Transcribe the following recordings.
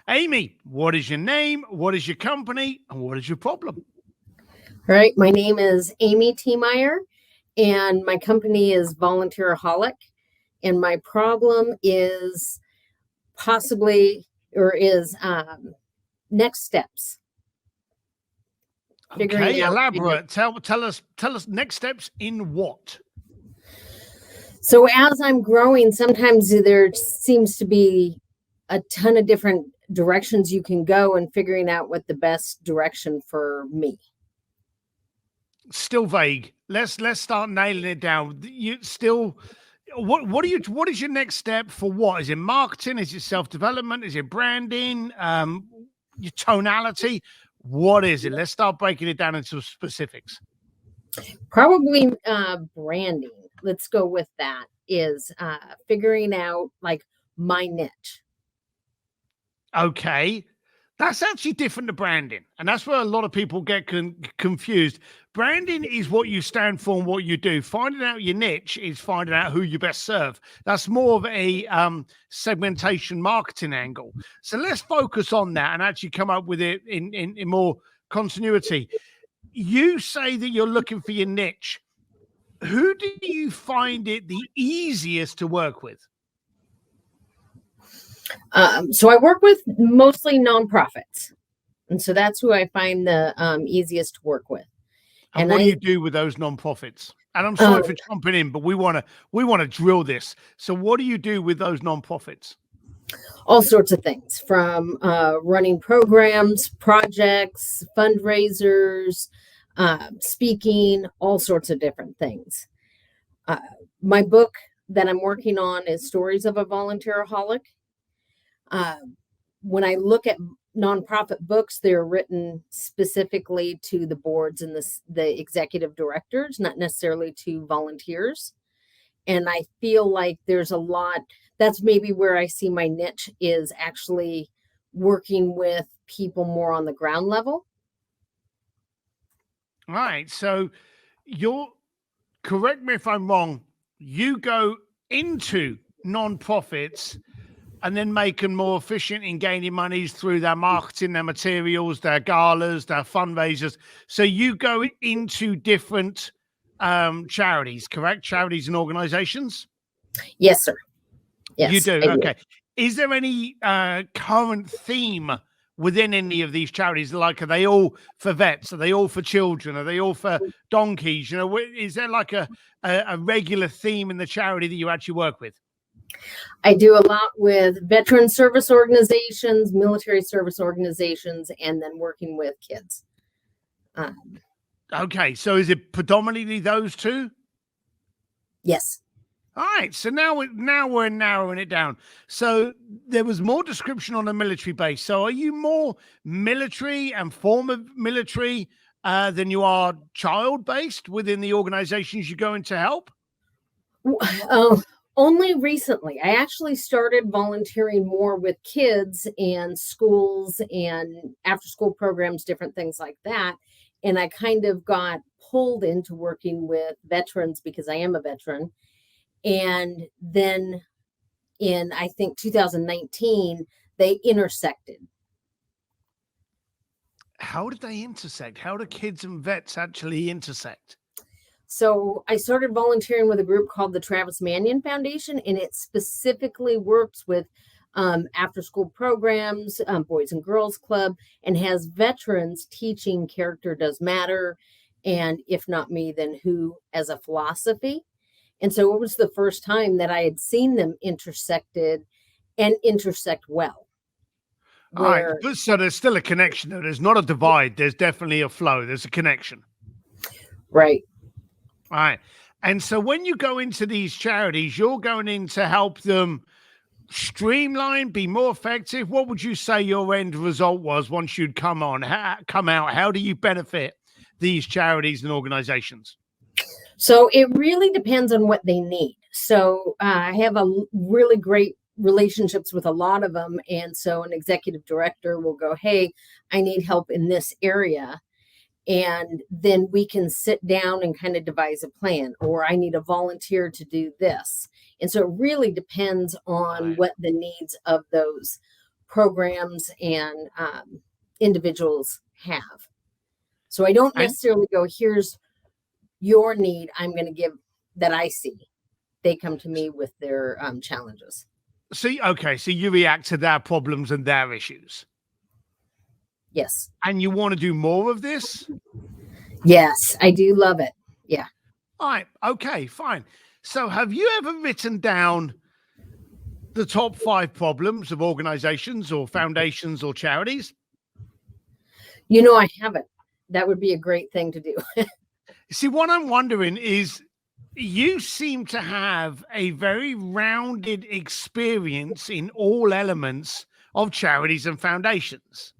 Amy, what is your name? What is your company? And what is your problem? All right, my name is Amy Tiemeyer, and my company is Volunteeraholic, and my problem is possibly or is next steps. Okay, elaborate. Tell us next steps in what? So as I'm growing, sometimes there seems to be a ton of different directions you can go and figuring out what the best direction for me. Still vague. Let's start nailing it down. You still what is your next step for what? Is it marketing? Is it self-development? Is it branding? Your tonality? What is it? Let's start breaking it down into specifics. Probably branding. Let's go with that. Is figuring out like my niche. Okay. That's actually different to branding. And that's where a lot of people get confused. Branding is what you stand for and what you do. Finding out your niche is finding out who you best serve. That's more of a segmentation marketing angle. So let's focus on that and actually come up with it in more continuity. You say that you're looking for your niche. Who do you find it the easiest to work with? So I work with mostly nonprofits, and so that's who I find the easiest to work with. And what do you do with those nonprofits? And I'm sorry for jumping in, but we want to drill this. So what do you do with those nonprofits? All sorts of things, from running programs, projects, fundraisers, speaking, all sorts of different things. My book that I'm working on is Stories of a Volunteeraholic. When I look at nonprofit books, they're written specifically to the boards and the executive directors, not necessarily to volunteers. And I feel like there's a lot, that's maybe where I see my niche is actually working with people more on the ground level. All right. So correct me if I'm wrong, you go into nonprofits and then make them more efficient in gaining monies through their marketing, their materials, their galas, their fundraisers. So you go into different charities, correct? Charities and organizations? Yes, sir. Yes, you do. Okay. Is there any current theme within any of these charities? Like, are they all for vets? Are they all for children? Are they all for donkeys? You know, is there like a regular theme in the charity that you actually work with? I do a lot with veteran service organizations, military service organizations, and then working with kids. Okay, so is it predominantly those two? Yes. All right, so now we're narrowing it down. So there was more description on the military base. So are you more military and former military than you are child-based within the organizations you go in to help? Only recently. I actually started volunteering more with kids and schools and after-school programs, different things like that. And I kind of got pulled into working with veterans because I am a veteran. And then in, I think, 2019, they intersected. How did they intersect? How do kids and vets actually intersect? So I started volunteering with a group called the Travis Manion Foundation, and it specifically works with after-school programs, Boys and Girls Club, and has veterans teaching Character Does Matter, and If Not Me, Then Who as a philosophy. And so it was the first time that I had seen them intersected and intersect well. All right, so there's still a connection, though. There's not a divide. There's definitely a flow. There's a connection. Right. All right. And so when you go into these charities, you're going in to help them streamline, be more effective. What would you say your end result was once you'd come out? How do you benefit these charities and organizations? So it really depends on what they need. So I have a really great relationships with a lot of them. And so an executive director will go, hey, I need help in this area. And then we can sit down and kind of devise a plan, or I need a volunteer to do this. And so it really depends on what the needs of those programs and individuals have. So I don't necessarily go, here's your need I'm going to give that I see. They come to me with their challenges. See, okay, so you react to their problems and their issues. Yes. And you want to do more of this? Yes, I do love it. Yeah. All right. Okay, fine. So have you ever written down the top 5 problems of organizations or foundations or charities? I haven't. That would be a great thing to do. See, what I'm wondering is you seem to have a very rounded experience in all elements of charities and foundations.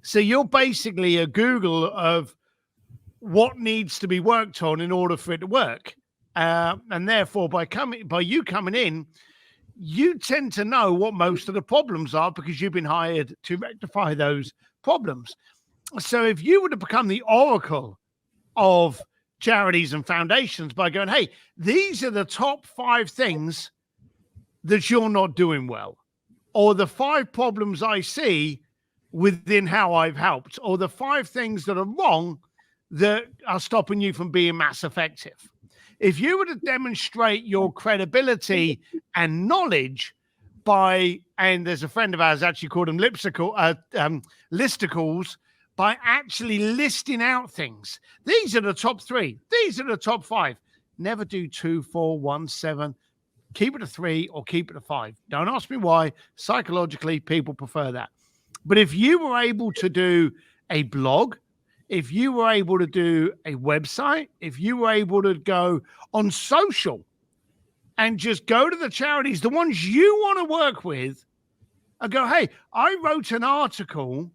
So you're basically a Google of what needs to be worked on in order for it to work. And therefore, by you coming in, you tend to know what most of the problems are because you've been hired to rectify those problems. So if you were to become the oracle of charities and foundations by going, hey, these are the top 5 things that you're not doing well, or the 5 problems I see within how I've helped, or the 5 things that are wrong that are stopping you from being mass effective. If you were to demonstrate your credibility and knowledge by, and there's a friend of ours actually called them listicles, by actually listing out things. These are the top 3. These are the top 5. Never do 2, 4, 1, 7. Keep it a 3 or keep it a 5. Don't ask me why. Psychologically, people prefer that. But if you were able to do a blog, if you were able to do a website, if you were able to go on social and just go to the charities, the ones you want to work with, and go, hey, I wrote an article.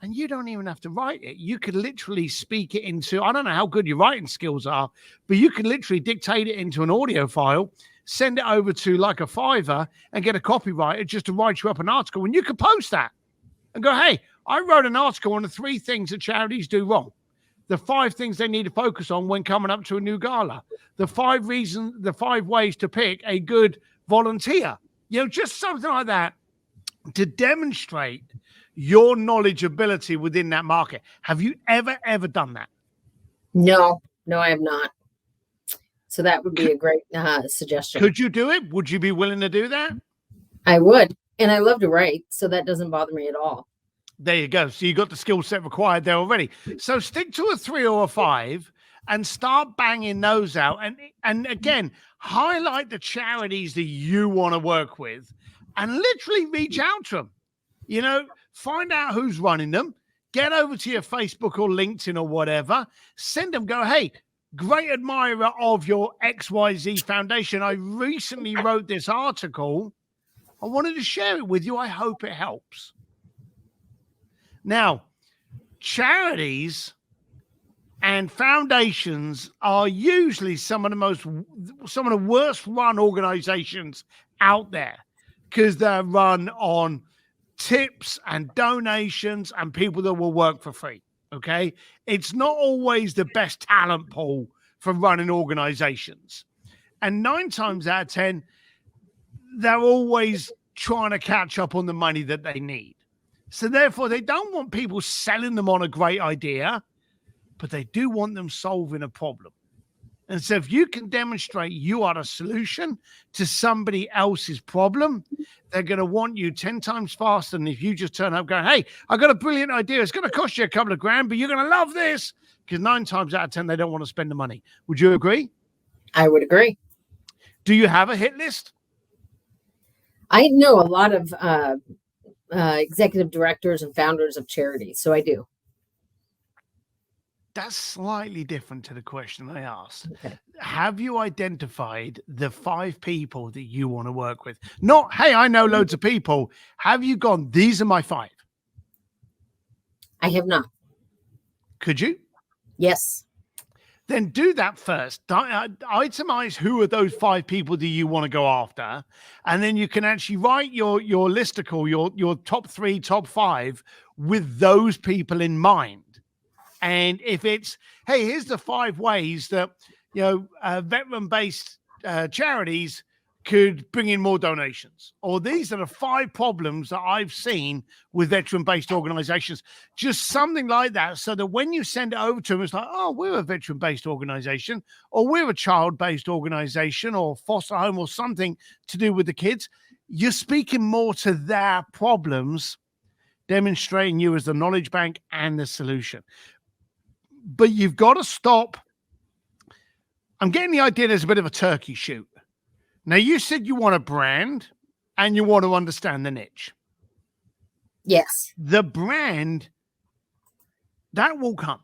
And you don't even have to write it. You could literally speak it into, I don't know how good your writing skills are, but you can literally dictate it into an audio file, send it over to like a Fiverr and get a copywriter just to write you up an article. And you can post that and go, hey, I wrote an article on the 3 things that charities do wrong. The 5 things they need to focus on when coming up to a new gala. The 5 ways to pick a good volunteer. Just something like that to demonstrate your knowledge ability within that market. Have you ever done that? No, I have not. So that would be a great suggestion. Could you do it? Would you be willing to do that? I would. And I love to write, so that doesn't bother me at all. There you go. So you got the skill set required there already. So stick to a 3 or a 5 and start banging those out. And again, highlight the charities that you want to work with and literally reach out to them. Find out who's running them, get over to your Facebook or LinkedIn or whatever, send them, go, hey, great admirer of your XYZ foundation. I recently wrote this article. I wanted to share it with you. I hope it helps. Now, charities and foundations are usually some of the worst run organizations out there because they're run on tips and donations and people that will work for free. Okay. It's not always the best talent pool for running organizations. And 9 times out of 10, they're always trying to catch up on the money that they need. So therefore, they don't want people selling them on a great idea, but they do want them solving a problem. And so if you can demonstrate you are a solution to somebody else's problem, they're going to want you 10 times faster than if you just turn up going, hey, I got a brilliant idea. It's going to cost you a couple of grand, but you're going to love this. Because 9 times out of 10, they don't want to spend the money. Would you agree? I would agree. Do you have a hit list? I know a lot of executive directors and founders of charities, so I do. That's slightly different to the question I asked. Okay. Have you identified the 5 people that you want to work with? Not, hey, I know loads of people. Have you gone, these are my 5? I have not. Could you? Yes. Then do that first. Itemize who are those 5 people that you want to go after. And then you can actually write your listicle, your top 3, top 5 with those people in mind. And if it's, hey, here's the 5 ways that, veteran-based charities could bring in more donations. Or these are the 5 problems that I've seen with veteran-based organizations. Just something like that, so that when you send it over to them, it's like, oh, we're a veteran-based organization, or we're a child-based organization, or foster home, or something to do with the kids. You're speaking more to their problems, demonstrating you as the knowledge bank and the solution. But you've got to stop. I'm getting the idea there's a bit of a turkey shoot. Now, you said you want a brand and you want to understand the niche. Yes. The brand, that will come.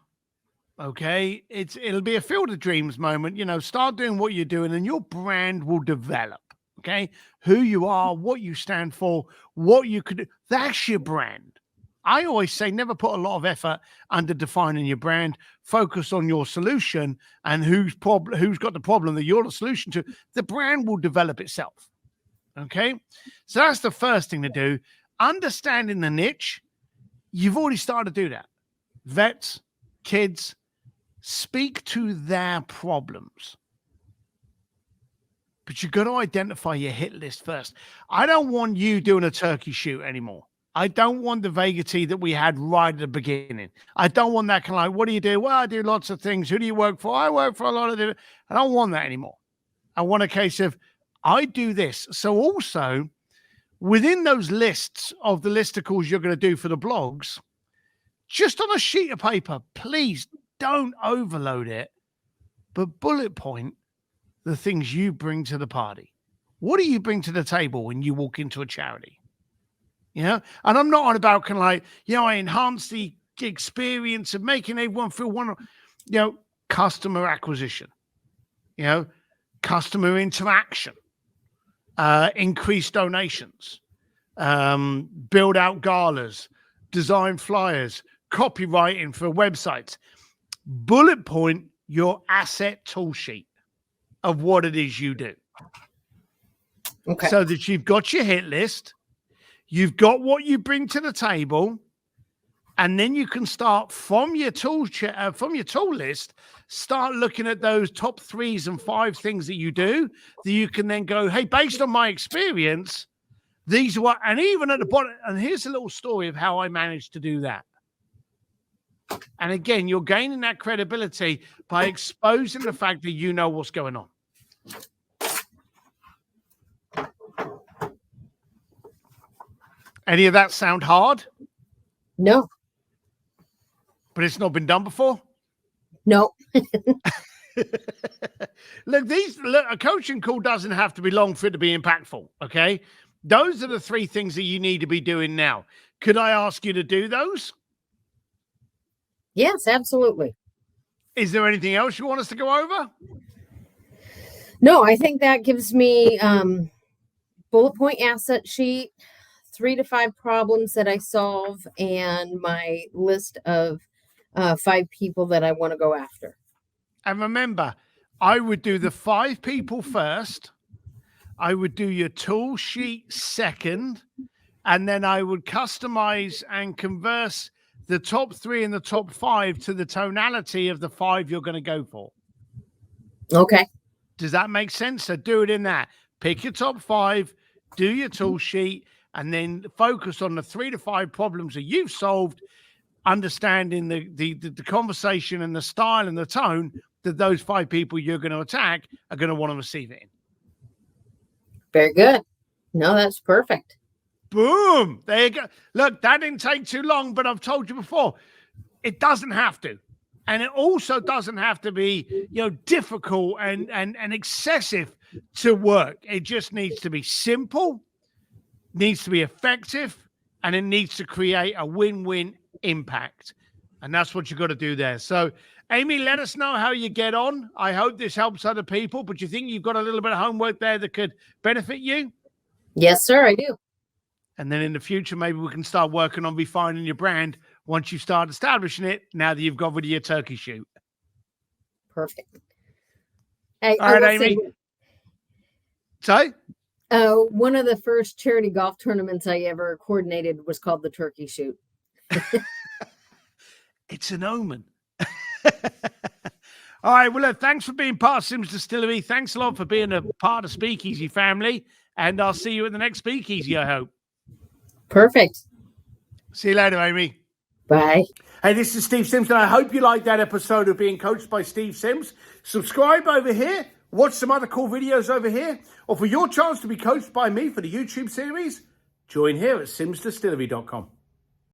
Okay. It'll be a field of dreams moment. Start doing what you're doing and your brand will develop. Okay. Who you are, what you stand for, what you could do. That's your brand. I always say never put a lot of effort under defining your brand. Focus on your solution and who's got the problem that you're the solution to. The brand will develop itself. Okay? So that's the first thing to do. Understanding the niche, you've already started to do that. Vets, kids, speak to their problems. But you've got to identify your hit list first. I don't want you doing a turkey shoot anymore. I don't want the vagity that we had right at the beginning. I don't want that kind of like, what do you do? Well, I do lots of things. Who do you work for? I work for a lot of different. I don't want that anymore. I want a case of, I do this. So also, within those lists of the listicles you're going to do for the blogs, just on a sheet of paper, please don't overload it, but bullet point the things you bring to the party. What do you bring to the table when you walk into a charity? And I'm not on about kind of like, I enhance the experience of making everyone feel wonderful. Customer acquisition, customer interaction, increased donations, build out galas, design flyers, copywriting for websites. Bullet point your asset tool sheet of what it is you do. Okay. So that you've got your hit list. You've got what you bring to the table, and then you can start from your tool list, start looking at those top 3s and 5 things that you do, that you can then go, hey, based on my experience, these are what, and even at the bottom, and here's a little story of how I managed to do that. And again, you're gaining that credibility by exposing the fact that you know what's going on. Any of that sound hard? No. But it's not been done before? No. Look, a coaching call doesn't have to be long for it to be impactful, okay? Those are the 3 things that you need to be doing now. Could I ask you to do those? Yes, absolutely. Is there anything else you want us to go over? No, I think that gives me bullet point asset sheet, 3 to 5 problems that I solve, and my list of 5 people that I want to go after. And remember, I would do the 5 people first. I would do your tool sheet second. And then I would customize and converse the top 3 and the top 5 to the tonality of the 5 you're going to go for. Okay. Does that make sense? So do it in that. Pick your top 5, do your tool sheet, and then focus on the 3 to 5 problems that you've solved, understanding the conversation and the style and the tone that those 5 people you're going to attack are going to want to receive it in. Very good. No, that's perfect. Boom. There you go. Look, that didn't take too long, but I've told you before, it doesn't have to. And it also doesn't have to be, difficult and excessive to work. It just needs to be simple, needs to be effective, and it needs to create a win-win impact. And that's what you've got to do there. So, Amy, let us know how you get on. I hope this helps other people, but you think you've got a little bit of homework there that could benefit you? Yes, sir, I do. And then in the future, maybe we can start working on refining your brand once you start establishing it, now that you've got rid of your turkey shoot. Perfect. All right, Amy. So? One of the first charity golf tournaments I ever coordinated was called the Turkey Shoot. It's an omen. All right. Well, look, thanks for being part of Sims Distillery. Thanks a lot for being a part of Speakeasy family. And I'll see you at the next Speakeasy, I hope. Perfect. See you later, Amy. Bye. Hey, this is Steve Sims, and I hope you liked that episode of being coached by Steve Sims. Subscribe over here. Watch some other cool videos over here. Or for your chance to be coached by me for the YouTube series, join here at simsdistillery.com.